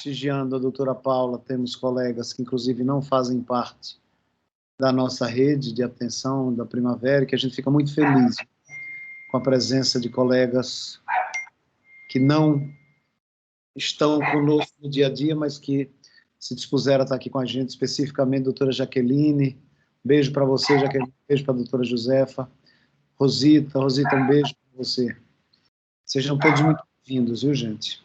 prestigiando a doutora Paula, temos colegas que, inclusive, não fazem parte da nossa rede de atenção da Primavera, que a gente fica muito feliz com a presença de colegas que não estão conosco no dia a dia, mas que se dispuseram a estar aqui com a gente, especificamente a doutora Jaqueline. Beijo para você, Jaqueline. Beijo para a doutora Josefa. Rosita, um beijo para você. Sejam todos muito bem-vindos, viu, gente?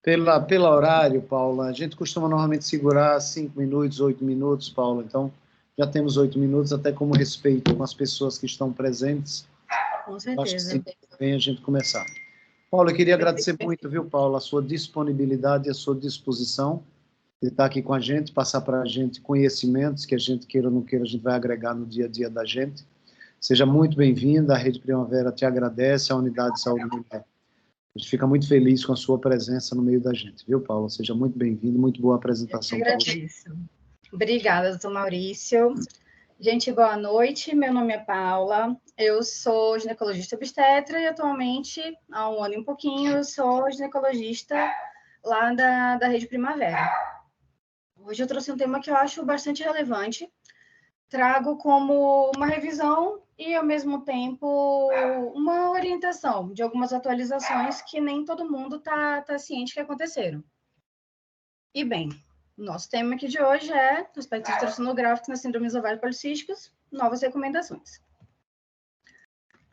Pela horário, Paula, a gente costuma normalmente segurar 5 minutos, 8 minutos, Paula, então já temos 8 minutos, até como respeito com as pessoas que estão presentes. Com certeza. Acho que sim, bem a gente começar. Paula, eu queria agradecer muito, viu, Paula, a sua disponibilidade e a sua disposição de estar aqui com a gente, passar para a gente conhecimentos que a gente queira ou não queira, a gente vai agregar no dia a dia da gente. Seja muito bem-vinda, a Rede Primavera te agradece, a Unidade de Saúde Mulher. A gente fica muito feliz com a sua presença no meio da gente, viu, Paula? Seja muito bem-vindo, muito boa apresentação. Eu agradeço. Obrigada, doutor Maurício. Gente, boa noite, meu nome é Paula, eu sou ginecologista obstetra e atualmente, há um ano e um pouquinho, eu sou ginecologista lá da Rede Primavera. Hoje eu trouxe um tema que eu acho bastante relevante, trago como uma revisão e, ao mesmo tempo, uma orientação de algumas atualizações que nem todo mundo tá ciente que aconteceram. E, bem, nosso tema aqui de hoje é aspectos ultrassonográficos nas síndromes ovários policísticos, novas recomendações.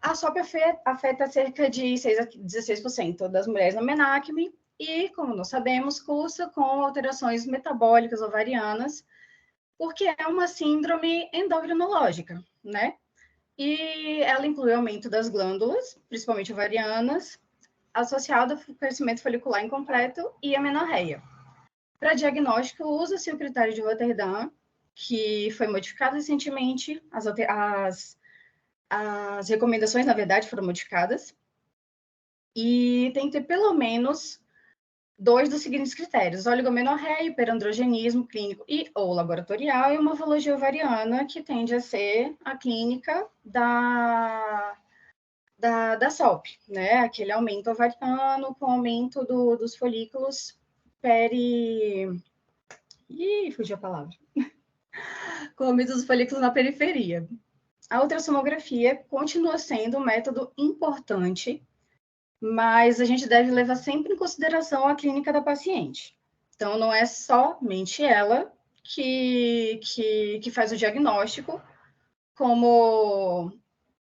A SOP afeta cerca de 6 a 16% das mulheres na menacme e, como nós sabemos, cursa com alterações metabólicas ovarianas, porque é uma síndrome endocrinológica, né? E ela inclui aumento das glândulas, principalmente ovarianas, associado ao crescimento folicular incompleto e amenorreia. Para diagnóstico, usa-se o critério de Rotterdam, que foi modificado recentemente, as recomendações, na verdade, foram modificadas, e tem que ter pelo menos 2 dos seguintes critérios: oligomenorreia, hiperandrogenismo clínico e ou laboratorial, e uma morfologia ovariana, que tende a ser a clínica da SOP, né? Aquele aumento ovariano com aumento dos folículos fugiu a palavra. Com aumento dos folículos na periferia. A ultrassonografia continua sendo um método importante, mas a gente deve levar sempre em consideração a clínica da paciente. Então, não é somente ela que faz o diagnóstico, como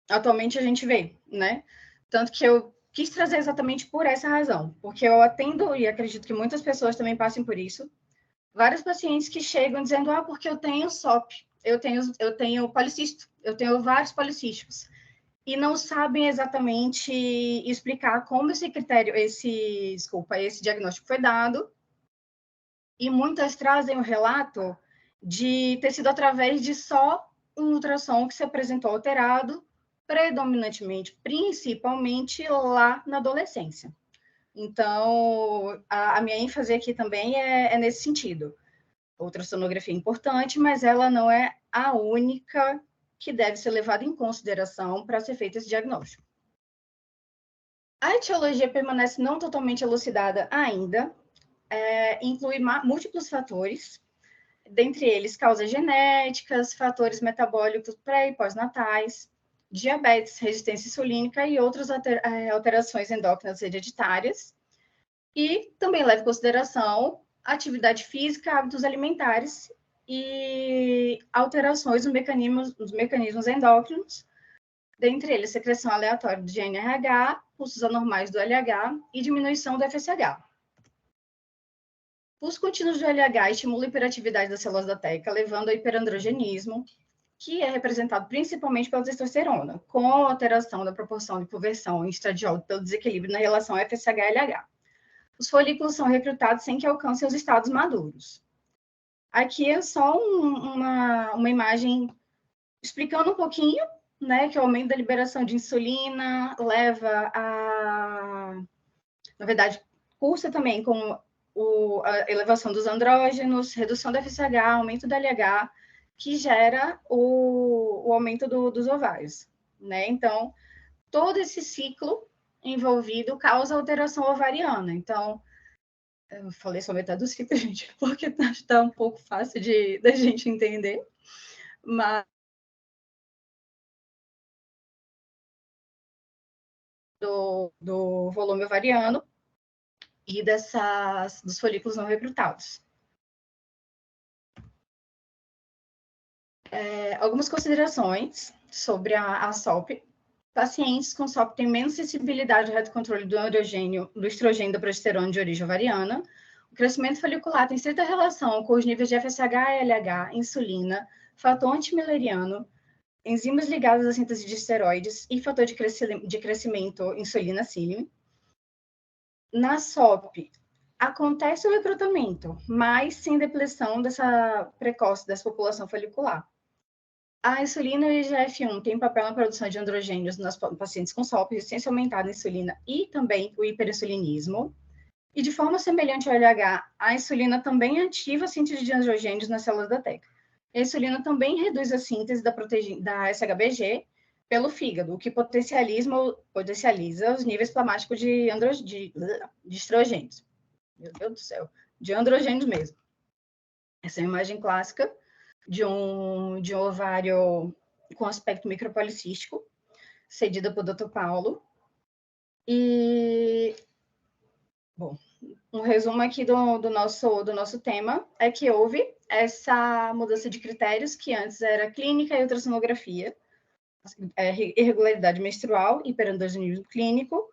atualmente a gente vê, né? Tanto que eu quis trazer exatamente por essa razão, porque eu atendo, e acredito que muitas pessoas também passem por isso, vários pacientes que chegam dizendo, porque eu tenho SOP, eu tenho policisto, eu tenho vários policísticos, e não sabem exatamente explicar como esse diagnóstico foi dado, e muitas trazem o relato de ter sido através de só um ultrassom que se apresentou alterado, predominantemente, principalmente lá na adolescência. Então, a minha ênfase aqui também é nesse sentido. A ultrassonografia é importante, mas ela não é a única que deve ser levada em consideração para ser feito esse diagnóstico. A etiologia permanece não totalmente elucidada ainda, inclui múltiplos fatores, dentre eles causas genéticas, fatores metabólicos pré- e pós-natais, diabetes, resistência insulínica e outras alterações endócrinas hereditárias, e também leva em consideração atividade física, hábitos alimentares e alterações nos mecanismos endócrinos, dentre eles secreção aleatória do GNRH, pulsos anormais do LH e diminuição do FSH. Os contínuos do LH estimulam a hiperatividade das células da teca, levando ao hiperandrogenismo, que é representado principalmente pela testosterona, com a alteração da proporção de conversão em estradiol pelo desequilíbrio na relação FSH-LH. Os folículos são recrutados sem que alcancem os estados maduros. Aqui é só uma imagem explicando um pouquinho, né, que o aumento da liberação de insulina leva na verdade, cursa também com a elevação dos andrógenos, redução do FSH, aumento do LH, que gera o aumento dos ovários, né? Então, todo esse ciclo envolvido causa alteração ovariana. Então, Eu falei só metade do ciclo, gente, porque está um pouco fácil da gente entender, mas do volume ovariano e dos folículos não recrutados. Algumas considerações sobre a SOP. Pacientes com SOP têm menos sensibilidade ao retrocontrole do estrogênio e da progesterona de origem ovariana. O crescimento folicular tem certa relação com os níveis de FSH, LH, insulina, fator antimileriano, enzimas ligadas à síntese de esteroides e fator de crescimento insulina-cílio. Na SOP, acontece o recrutamento, mas sem depleção precoce dessa população folicular. A insulina e o IGF-1 têm papel na produção de androgênios nos pacientes com SOP, resistência aumentada à insulina e também o hiperinsulinismo. E de forma semelhante ao LH, a insulina também ativa a síntese de androgênios nas células da teca. A insulina também reduz a síntese da SHBG pelo fígado, o que potencializa os níveis plasmáticos de estrogênios. Meu Deus do céu, de androgênios mesmo. Essa é a imagem clássica de um ovário com aspecto micropolicístico, cedida por Dr. Paulo. E, bom, um resumo aqui do nosso tema é que houve essa mudança de critérios, que antes era clínica e ultrassonografia, irregularidade menstrual, hiperandrogenismo clínico,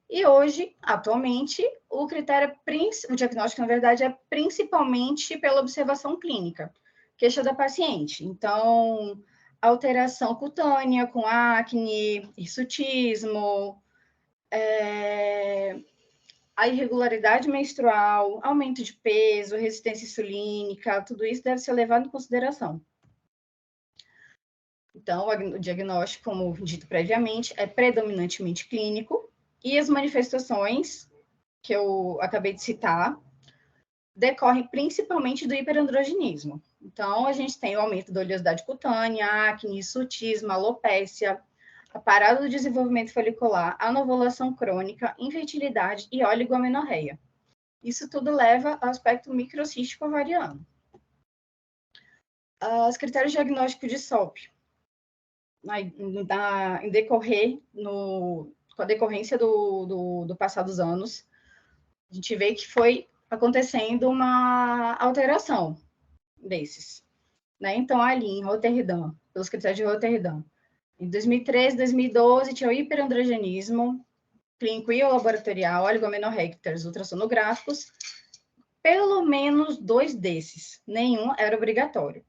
e hoje, atualmente, o diagnóstico, na verdade, é principalmente pela observação clínica, queixa da paciente. Então, alteração cutânea com acne, hirsutismo, a irregularidade menstrual, aumento de peso, resistência insulínica, tudo isso deve ser levado em consideração. Então, o diagnóstico, como dito previamente, é predominantemente clínico, e as manifestações que eu acabei de citar decorrem principalmente do hiperandrogenismo. Então, a gente tem o aumento da oleosidade cutânea, acne, hirsutismo, alopécia, a parada do desenvolvimento folicular, anovulação crônica, infertilidade e oligomenorreia. Isso tudo leva ao aspecto microcístico ovariano. Os critérios diagnósticos de SOP, com a decorrência do passar dos anos, a gente vê que foi acontecendo uma alteração desses. Né? Então, ali em Roterdã, pelos critérios de Roterdã, em 2013, 2012, tinha o hiperandrogenismo clínico e laboratorial, oligomenorreia, ultrassonográficos, pelo menos 2 desses, nenhum era obrigatório.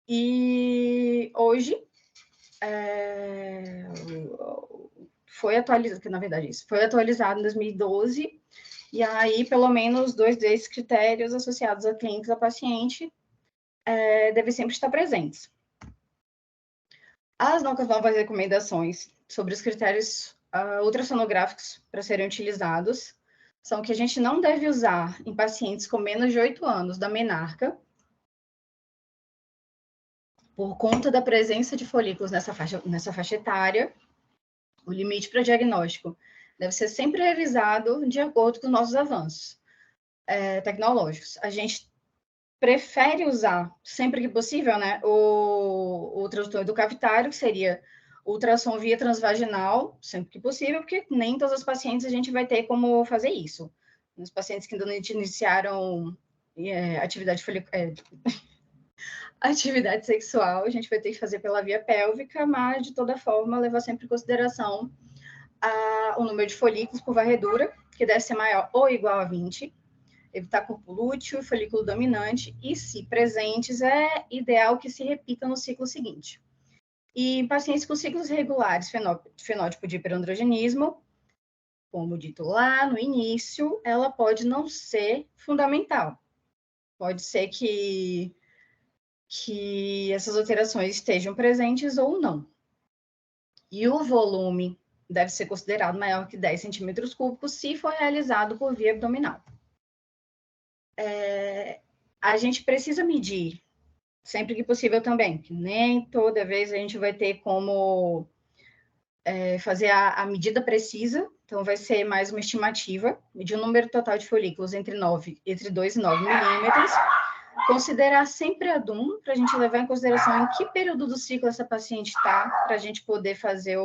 E hoje, foi atualizado, na verdade, isso foi atualizado em 2012, e aí pelo menos 2 desses critérios associados a clínicos da paciente devem sempre estar presentes. As novas recomendações sobre os critérios ultrassonográficos para serem utilizados são que a gente não deve usar em pacientes com menos de 8 anos da menarca, por conta da presença de folículos nessa faixa etária. O limite para diagnóstico deve ser sempre revisado de acordo com os nossos avanços tecnológicos. A gente prefere usar, sempre que possível, né, o ultrassom do cavitário, que seria ultrassom via transvaginal, sempre que possível, porque nem todas as pacientes a gente vai ter como fazer isso. Os pacientes que ainda não iniciaram atividade sexual, a gente vai ter que fazer pela via pélvica, mas, de toda forma, levar sempre em consideração o número de folículos por varredura, que deve ser maior ou igual a 20, evitar corpo lúteo, folículo dominante, e, se presentes, é ideal que se repita no ciclo seguinte. E em pacientes com ciclos irregulares, fenótipo de hiperandrogenismo, como dito lá no início, ela pode não ser fundamental. Pode ser que essas alterações estejam presentes ou não. E o volume deve ser considerado maior que 10 centímetros cúbicos se for realizado por via abdominal. A gente precisa medir, sempre que possível também, que nem toda vez a gente vai ter como fazer a medida precisa, então vai ser mais uma estimativa, medir o número total de folículos entre 2 e 9 milímetros, considerar sempre a DUM, para a gente levar em consideração em que período do ciclo essa paciente está, para a gente poder fazer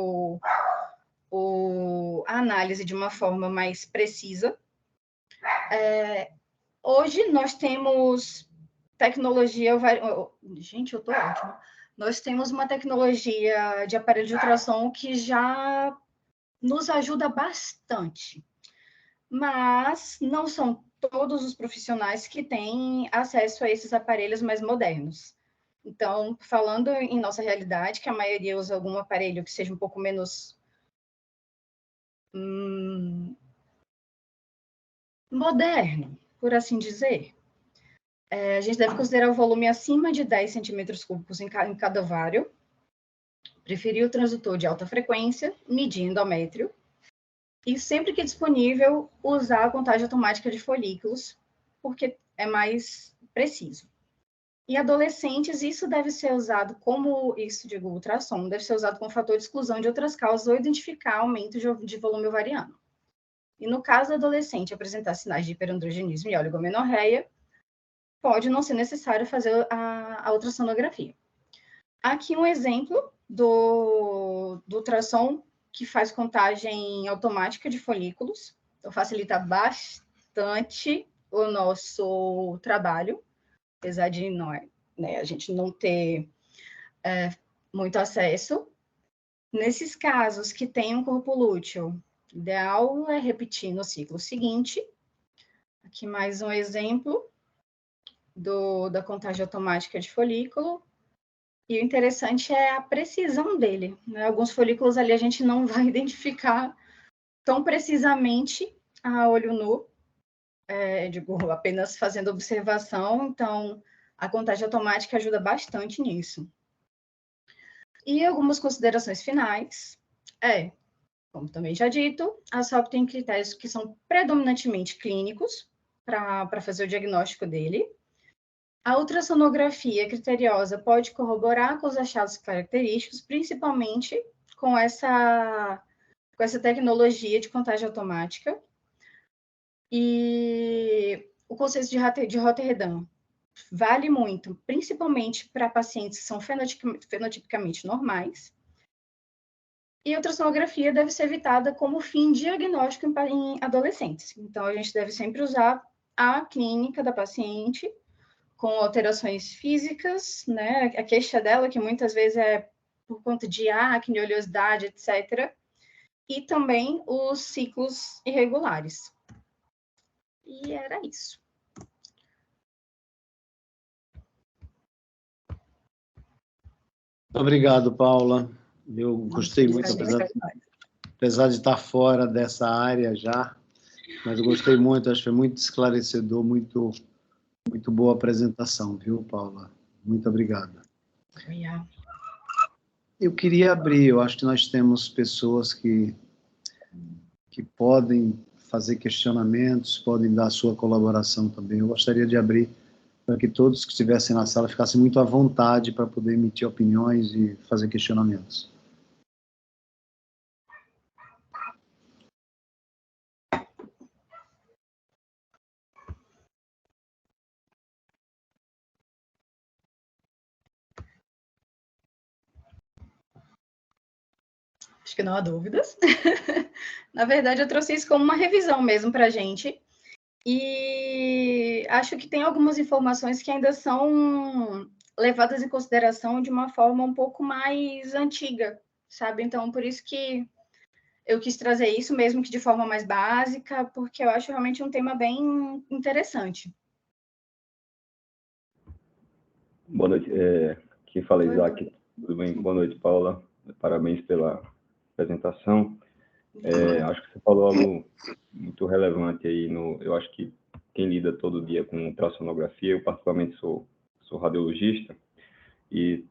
a análise de uma forma mais precisa. Hoje nós temos tecnologia... Gente, eu estou ótima. Nós temos uma tecnologia de aparelho de ultrassom que já nos ajuda bastante, mas não são todos os profissionais que têm acesso a esses aparelhos mais modernos. Então, falando em nossa realidade, que a maioria usa algum aparelho que seja um pouco menos moderno, por assim dizer, a gente deve considerar o volume acima de 10 centímetros cúbicos em cada ovário, preferir o transdutor de alta frequência, medir endómetrio, e sempre que disponível, usar a contagem automática de folículos, porque é mais preciso. Em adolescentes, isso deve ser usado digo, ultrassom, deve ser usado como fator de exclusão de outras causas ou identificar aumento de volume ovariano. E no caso do adolescente apresentar sinais de hiperandrogenismo e oligomenorreia, pode não ser necessário fazer a ultrassonografia. Aqui um exemplo do ultrassom que faz contagem automática de folículos, então facilita bastante o nosso trabalho, apesar de a gente não ter muito acesso. Nesses casos que tem um corpo lúteo, o ideal é repetir no ciclo seguinte. Aqui mais um exemplo da contagem automática de folículo. E o interessante é a precisão dele, né? Alguns folículos ali a gente não vai identificar tão precisamente a olho nu, digo, apenas fazendo observação, então a contagem automática ajuda bastante nisso. E algumas considerações finais como também já dito, a SOP tem critérios que são predominantemente clínicos para fazer o diagnóstico dele. A ultrassonografia criteriosa pode corroborar com os achados característicos, principalmente com essa tecnologia de contagem automática. E o conceito de Rotterdam vale muito, principalmente para pacientes que são fenotipicamente normais. E a ultrassonografia deve ser evitada como fim diagnóstico em adolescentes. Então, a gente deve sempre usar a clínica da paciente com alterações físicas, né? A queixa dela, que muitas vezes é por conta de acne, oleosidade, etc. E também os ciclos irregulares. E era isso. Obrigado, Paula. Eu gostei muito, apesar de estar fora dessa área já, mas eu gostei muito, acho que foi muito esclarecedor, muito boa apresentação, viu, Paula? Muito obrigado. Eu queria abrir, eu acho que nós temos pessoas que podem fazer questionamentos, podem dar a sua colaboração também. Eu gostaria de abrir para que todos que estivessem na sala ficassem muito à vontade para poder emitir opiniões e fazer questionamentos. Acho que não há dúvidas. Na verdade, eu trouxe isso como uma revisão mesmo para a gente. E acho que tem algumas informações que ainda são levadas em consideração de uma forma um pouco mais antiga, sabe? Então, por isso que eu quis trazer isso, mesmo que de forma mais básica, porque eu acho realmente um tema bem interessante. Boa noite. Quem fala é Isaac. Tudo bem? Boa noite, Paula. Parabéns pela apresentação. Acho que você falou algo muito relevante aí. Eu acho que quem lida todo dia com ultrassonografia, eu particularmente sou radiologista e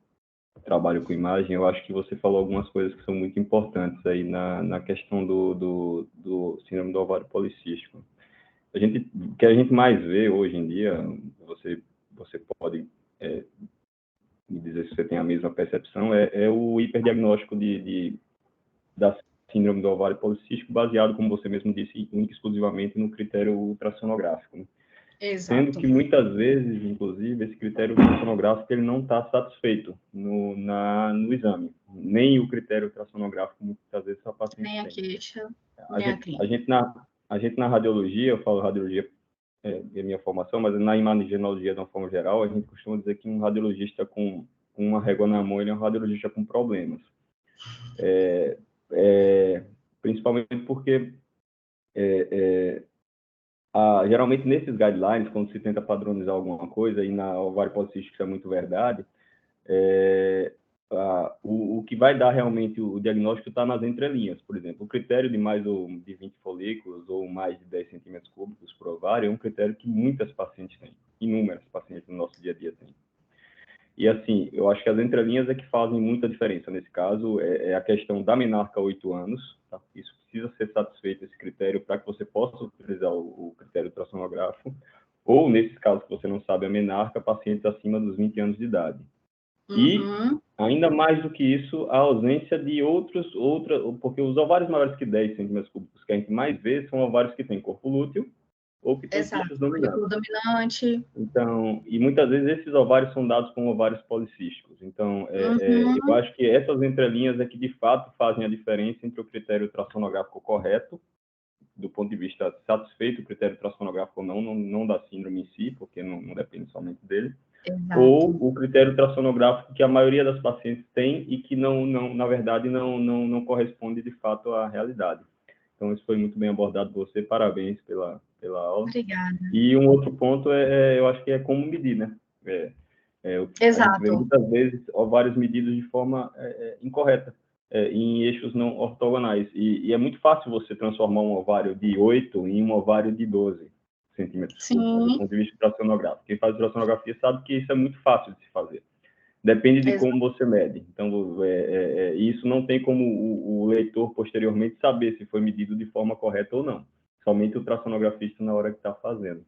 trabalho com imagem, eu acho que você falou algumas coisas que são muito importantes aí na questão do síndrome do ovário policístico. O que a gente mais vê hoje em dia, você pode me dizer se você tem a mesma percepção, é o hiperdiagnóstico da síndrome do ovário policístico, baseado, como você mesmo disse, única e exclusivamente no critério ultrassonográfico, né? Exato. Sendo que muitas vezes, inclusive, esse critério ultrassonográfico ele não está satisfeito no exame. Nem o critério ultrassonográfico, muitas vezes, a paciente nem a tem. queixa, A nem a gente, clínica. a gente na radiologia, eu falo radiologia é minha formação, mas na imagenologia de uma forma geral, a gente costuma dizer que um radiologista com uma régua na mão, ele é um radiologista com problemas. Principalmente porque geralmente nesses guidelines, quando se tenta padronizar alguma coisa, e na ovário policístico isso é muito verdade, o que vai dar realmente o diagnóstico está nas entrelinhas. Por exemplo, o critério de mais de 20 folículos ou mais de 10 centímetros cúbicos por ovário é um critério que muitas pacientes têm, inúmeras pacientes no nosso dia a dia têm. E assim, eu acho que as entrelinhas é que fazem muita diferença nesse caso, é a questão da menarca 8 anos, tá? Isso precisa ser satisfeito, esse critério, para que você possa utilizar o critério ultrassonográfico, ou, nesses casos que você não sabe a menarca, pacientes acima dos 20 anos de idade. E, ainda mais do que isso, a ausência de porque os ovários maiores que 10 centímetros cúbicos que a gente mais vê são ovários que têm corpo lúteo ou que têm Exato, folículo dominante. Então, e muitas vezes esses ovários são dados como ovários policísticos. Então, eu acho que essas entrelinhas é que, de fato, fazem a diferença entre o critério ultrassonográfico correto, do ponto de vista satisfeito o critério ultrassonográfico ou não da síndrome em si, porque não depende somente dele, Exato. ou o critério ultrassonográfico que a maioria das pacientes tem e que, na verdade, não corresponde, de fato, à realidade. Então, isso foi muito bem abordado por você. Parabéns pela aula. Obrigada. E um outro ponto, eu acho que é como medir, né? Exato. A gente vê muitas vezes ovários medidos de forma incorreta, em eixos não ortogonais. E é muito fácil você transformar um ovário de 8 em um ovário de 12 centímetros cúbicos, do ponto de vista ultrassonográfico. Quem faz ultrassonografia sabe que isso é muito fácil de se fazer. Depende de como você mede. Então, isso não tem como o leitor posteriormente saber se foi medido de forma correta ou não. Somente o ultrassonografista na hora que está fazendo.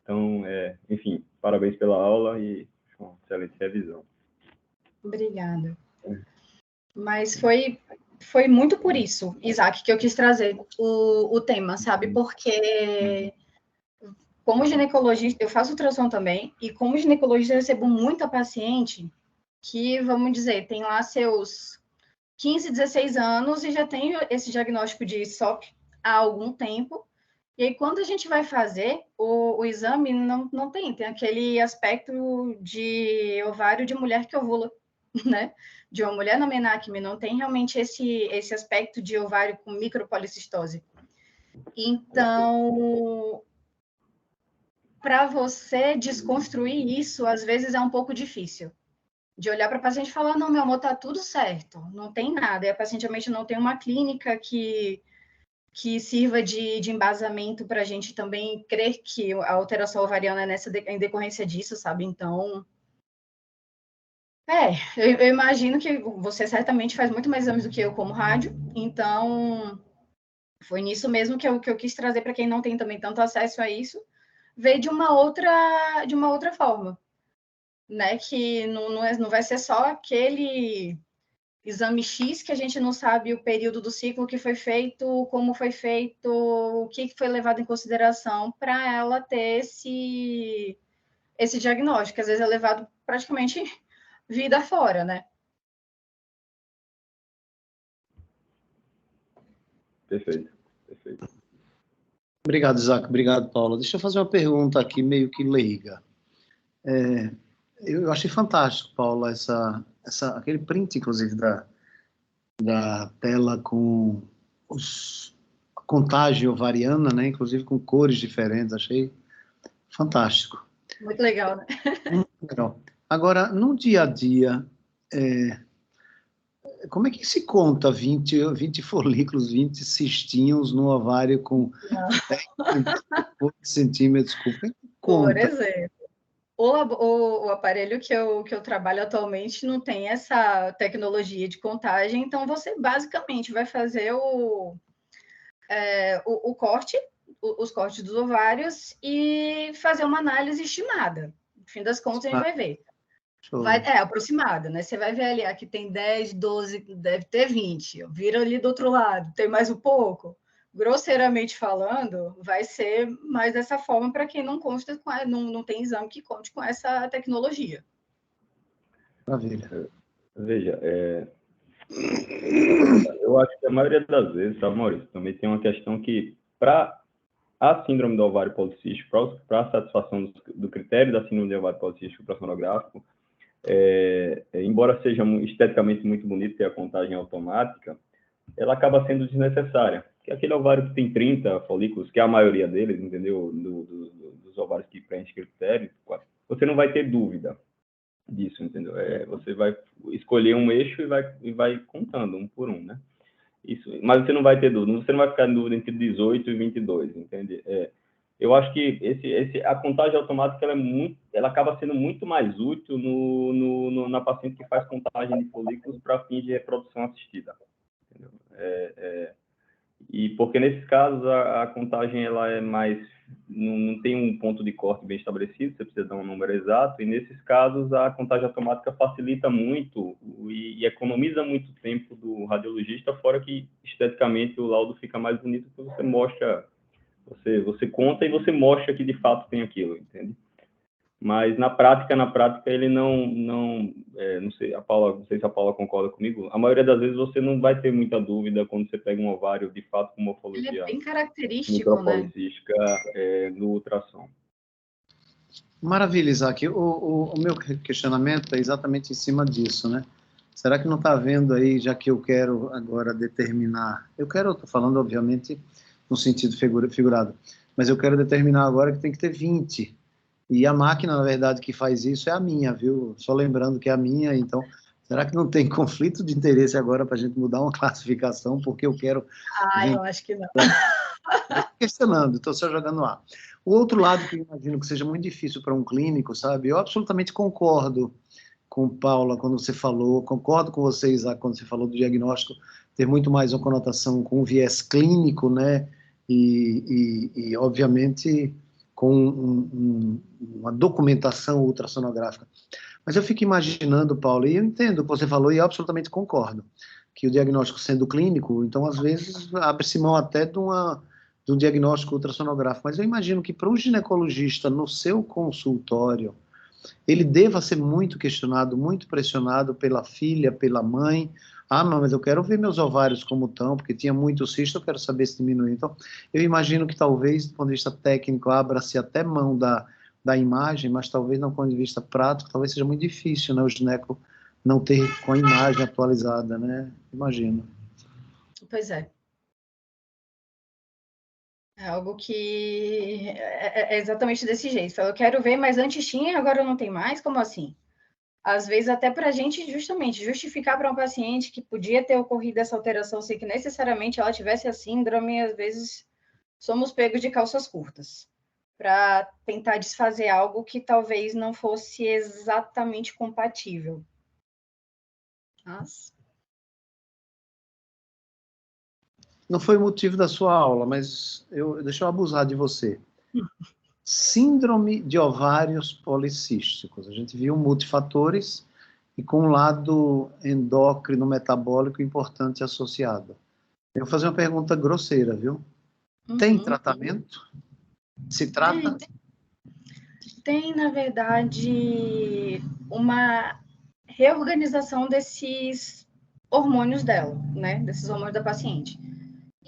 Então, enfim, parabéns pela aula e uma excelente revisão. Obrigada. Mas foi muito por isso, Isaac, que eu quis trazer o tema, sabe? Porque como ginecologista, eu faço ultrassom também, e como ginecologista eu recebo muita paciente que, vamos dizer, tem lá seus 15, 16 anos e já tem esse diagnóstico de SOP há algum tempo. E aí, quando a gente vai fazer o exame, não tem aquele aspecto de ovário de mulher que ovula, né? De uma mulher na menacme, não tem realmente esse aspecto de ovário com micropolicistose. Então, para você desconstruir isso, às vezes é um pouco difícil. De olhar para a paciente e falar, não, meu amor, tá tudo certo, não tem nada. E a paciente realmente não tem uma clínica que sirva de embasamento para a gente também crer que a alteração ovariana é em decorrência disso, sabe? Então, eu imagino que você certamente faz muito mais exames do que eu como rádio, então foi nisso mesmo que eu quis trazer para quem não tem também tanto acesso a isso, ver de uma outra forma, né? Que não vai ser só aquele exame X que a gente não sabe o período do ciclo que foi feito, como foi feito, o que foi levado em consideração para ela ter esse diagnóstico, que às vezes é levado praticamente vida fora, né? Perfeito. Obrigado, Isaac. Obrigado, Paula. Deixa eu fazer uma pergunta aqui, meio que leiga. Eu achei fantástico, Paula, aquele print, inclusive, da tela com a contagem ovariana, né? Inclusive com cores diferentes. Achei fantástico. Muito legal, né? Legal. Agora, no dia a dia, como é que se conta 20 folículos, 20 cistinhos no ovário com 10 centímetros cúbicos? Por Conta. exemplo, o aparelho que eu trabalho atualmente não tem essa tecnologia de contagem, então você basicamente vai fazer o corte, os cortes dos ovários e fazer uma análise estimada. No fim das contas, a gente vai ver Aproximada, né? Você vai ver ali, aqui tem 10, 12, deve ter 20. Vira ali do outro lado, tem mais um pouco. Grosseiramente falando, vai ser mais dessa forma para quem não consta, não tem exame que conte com essa tecnologia. Maravilha. Veja, eu acho que a maioria das vezes, sabe, Maurício, também tem uma questão que, para a síndrome do ovário policístico, para a satisfação do critério da síndrome do ovário policístico ultrassonográfico, embora seja esteticamente muito bonito ter a contagem automática, ela acaba sendo desnecessária. Porque aquele ovário que tem 30 folículos, que é a maioria deles, entendeu? Dos ovários que preenchem critério, você não vai ter dúvida disso, entendeu? Você vai escolher um eixo e vai contando um por um, né? Isso, mas você não vai ter dúvida, você não vai ficar em dúvida entre 18 e 22, entende? Eu acho que a contagem automática ela acaba sendo muito mais útil na paciente que faz contagem de folículos para fins de reprodução assistida, entendeu? E porque nesses casos a contagem ela é mais, não tem um ponto de corte bem estabelecido, você precisa dar um número exato, e nesses casos a contagem automática facilita muito e economiza muito tempo do radiologista, fora que esteticamente o laudo fica mais bonito porque você mostra, você conta e você mostra que de fato tem aquilo, entende? Mas na prática ele não sei, não sei se a Paula concorda comigo, a maioria das vezes você não vai ter muita dúvida quando você pega um ovário de fato com morfologia. Ele é bem característico, né? No ultrassom. Maravilha, Isaac. O meu questionamento é exatamente em cima disso, né? Será que não está havendo aí, já que eu quero agora determinar, estou falando obviamente no sentido figurado, mas eu quero determinar agora que tem que ter 20. E a máquina, na verdade, que faz isso é a minha, viu? Só lembrando que é a minha, então, será que não tem conflito de interesse agora para a gente mudar uma classificação, porque eu quero... eu acho que não. Questionando, estou só jogando lá. O outro lado que eu imagino que seja muito difícil para um clínico, sabe? Eu absolutamente concordo com Paula quando você falou, concordo com você, Isaac, quando você falou do diagnóstico ter muito mais uma conotação com um viés clínico, né? E obviamente com uma documentação ultrassonográfica. Mas eu fico imaginando, Paulo, e eu entendo o que você falou e eu absolutamente concordo, que o diagnóstico sendo clínico, então às vezes abre-se mão até de um diagnóstico ultrassonográfico, mas eu imagino que para um ginecologista no seu consultório, ele deva ser muito questionado, muito pressionado pela filha, pela mãe. Ah, não, mas eu quero ver meus ovários como estão, porque tinha muito cisto, eu quero saber se diminuiu. Então, eu imagino que talvez, do ponto de vista técnico, abra-se até mão da imagem, mas talvez, do ponto de vista prático, talvez seja muito difícil, né, o gineco não ter com a imagem atualizada, né? Imagino. Pois é. É algo que é exatamente desse jeito. Eu quero ver, mas antes tinha, agora não tem mais? Como assim? Às vezes até para a gente justamente justificar para um paciente que podia ter ocorrido essa alteração sem que necessariamente ela tivesse a síndrome, às vezes somos pegos de calças curtas para tentar desfazer algo que talvez não fosse exatamente compatível. Mas... Não foi o motivo da sua aula, mas deixa eu abusar de você. Síndrome de ovários policísticos. A gente viu multifatores e com um lado endócrino metabólico importante associado. Eu vou fazer uma pergunta grosseira, viu? Tem tratamento? Se trata? Tem, na verdade, uma reorganização desses hormônios dela, né? Desses hormônios da paciente.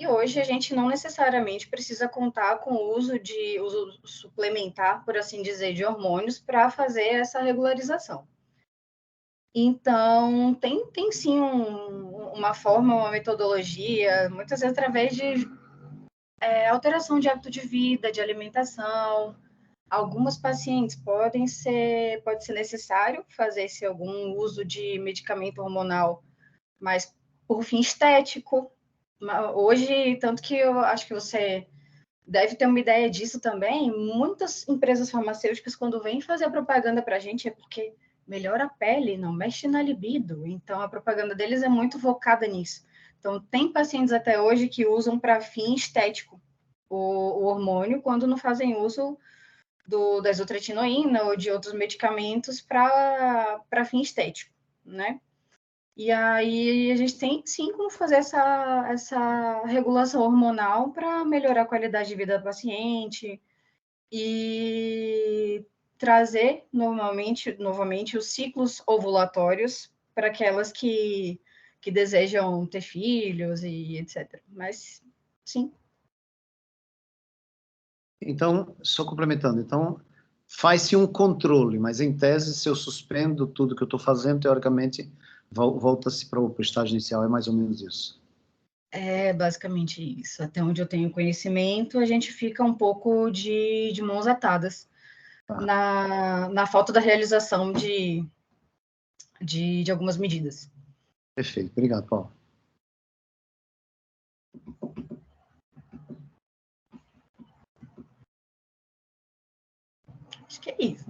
E hoje a gente não necessariamente precisa contar com o uso suplementar, por assim dizer, de hormônios para fazer essa regularização. Então, tem sim uma forma, uma metodologia, muitas vezes através de alteração de hábito de vida, de alimentação. Algumas pacientes pode ser necessário fazer algum uso de medicamento hormonal, mas por fim estético. Hoje, tanto que eu acho que você deve ter uma ideia disso também, muitas empresas farmacêuticas, quando vêm fazer a propaganda para a gente, é porque melhora a pele, não mexe na libido. Então, a propaganda deles é muito focada nisso. Então, tem pacientes até hoje que usam para fim estético o hormônio, quando não fazem uso da isotretinoína ou de outros medicamentos para fim estético, né? E aí a gente tem, sim, como fazer essa regulação hormonal para melhorar a qualidade de vida do paciente e trazer novamente os ciclos ovulatórios para aquelas que desejam ter filhos e etc. Mas, sim. Então, só complementando, então, faz-se um controle, mas em tese, se eu suspendo tudo que eu estou fazendo, teoricamente, volta-se para o estágio inicial, é mais ou menos isso. É basicamente isso. Até onde eu tenho conhecimento, a gente fica um pouco de mãos atadas na falta da realização de algumas medidas. Perfeito. Obrigado, Paulo. Acho que é isso.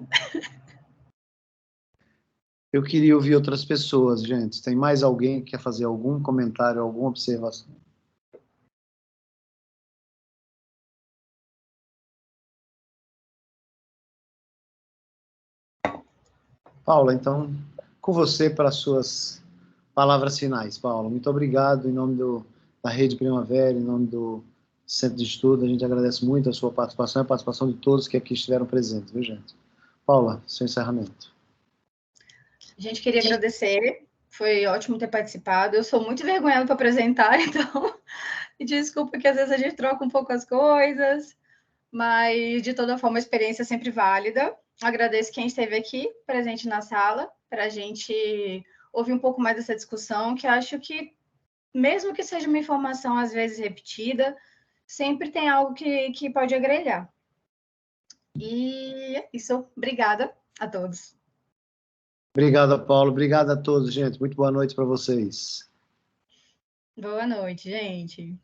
Eu queria ouvir outras pessoas, gente. Tem mais alguém que quer fazer algum comentário, alguma observação? Paula, então, com você para as suas palavras finais, Paula. Muito obrigado em nome da Rede Primavera, em nome do Centro de Estudo. A gente agradece muito a sua participação e a participação de todos que aqui estiveram presentes, viu, gente? Paula, seu encerramento. A gente queria agradecer. Foi ótimo ter participado. Eu sou muito envergonhada para apresentar, então desculpa que às vezes a gente troca um pouco as coisas, mas de toda forma a experiência é sempre válida. Agradeço quem esteve aqui presente na sala para a gente ouvir um pouco mais dessa discussão, que acho que, mesmo que seja uma informação às vezes repetida, sempre tem algo que pode agregar. E é isso. Obrigada a todos. Obrigado, Paulo. Obrigado a todos, gente. Muito boa noite para vocês. Boa noite, gente.